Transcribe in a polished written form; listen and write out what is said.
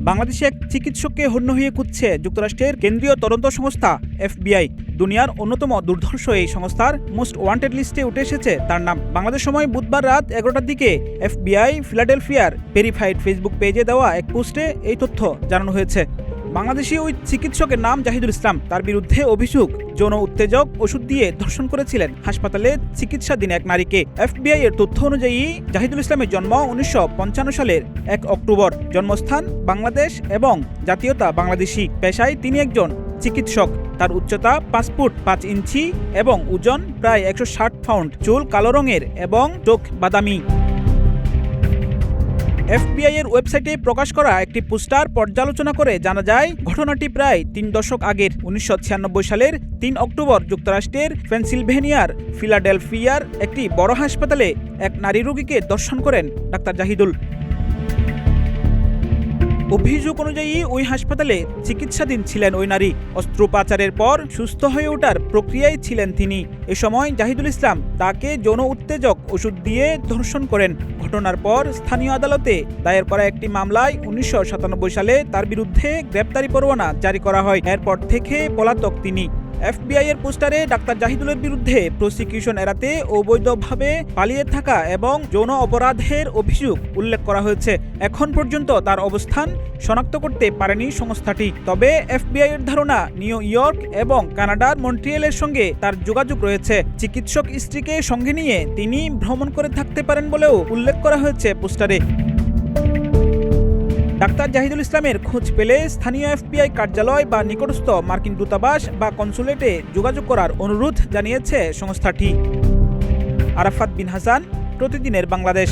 বাংলাদেশে এক চিকিৎসককে হন্য হয়ে খুঁজছে যুক্তরাষ্ট্রের কেন্দ্রীয় তদন্ত সংস্থা FBI। দুনিয়ার অন্যতম দুর্ধর্ষ এই সংস্থার মোস্ট ওয়ান্টেড লিস্টে উঠে এসেছে তার নাম। বাংলাদেশ সময় বুধবার রাত 11টার দিকে FBI ফিলাডেলফিয়ার ভেরিফাইড ফেসবুক পেজে দেওয়া এক পোস্টে এই তথ্য জানানো হয়েছে। বাংলাদেশি ওই চিকিৎসকের নাম জাহিদুল ইসলাম। তার বিরুদ্ধে অভিযোগ যৌন উত্তেজক ওষুধ দিয়ে ধর্ষণ করেছিলেন হাসপাতালে চিকিৎসাধীন এক নারীকে। FBI এর তথ্য অনুযায়ী জাহিদুল ইসলামের জন্ম 1955 সালের 1 অক্টোবর। জন্মস্থান বাংলাদেশ এবং জাতীয়তা বাংলাদেশি। পেশায় তিনি একজন চিকিৎসক। তার উচ্চতা 5 ফুট 5 ইঞ্চি এবং ওজন প্রায় 160 পাউন্ড। চুল কালো রঙের এবং চোখ বাদামি। FBI এর ওয়েবসাইটে প্রকাশ করা একটি পোস্টার পর্যালোচনা করে জানা যায় ঘটনাটি প্রায় 3 দশক আগের। 1996 সালের 3 অক্টোবর যুক্তরাষ্ট্রের পেনসিলভেনিয়ার ফিলাডেলফিয়ার একটি বড় হাসপাতালে এক নারী রোগীকে ধর্ষণ করেন ডাক্তার জাহিদুল। অভিযোগ অনুযায়ী ওই হাসপাতালে চিকিৎসাধীন ছিলেন ওই নারী। অস্ত্রোপচারের পর সুস্থ হয়ে ওঠার প্রক্রিয়ায় ছিলেন তিনি। এ সময় জাহিদুল ইসলাম তাকে যৌন উত্তেজক ওষুধ দিয়ে ধর্ষণ করেন। ঘটনার পর স্থানীয় আদালতে দায়ের করা একটি মামলায় 1997 সালে তার বিরুদ্ধে গ্রেপ্তারি পরোয়ানা জারি করা হয়। এরপর থেকে পলাতক তিনি। FBI এর পোস্টারে ডাক্তার জাহিদুলের বিরুদ্ধে প্রসিকিউশন এড়াতে অবৈধভাবে পালিয়ে থাকা এবং যৌন অপরাধের অভিযোগ উল্লেখ করা হয়েছে। এখন পর্যন্ত তার অবস্থান শনাক্ত করতে পারেনি সংস্থাটি। তবে FBI এর ধারণা নিউ ইয়র্ক এবং কানাডার মন্ট্রিয়েলের সঙ্গে তার যোগাযোগ রয়েছে। চিকিৎসক স্ত্রীকে সঙ্গে নিয়ে তিনি ভ্রমণ করে থাকতে পারেন বলেও উল্লেখ করা হয়েছে পোস্টারে। ডাক্তার জাহিদুল ইসলামের খোঁজ পেলে স্থানীয় FBI কার্যালয় বা নিকটস্থ মার্কিন দূতাবাস বা কনসুলেটে যোগাযোগ করার অনুরোধ জানিয়েছে সংস্থাটি। আরাফাত বিন হাসান, প্রতিদিনের বাংলাদেশ।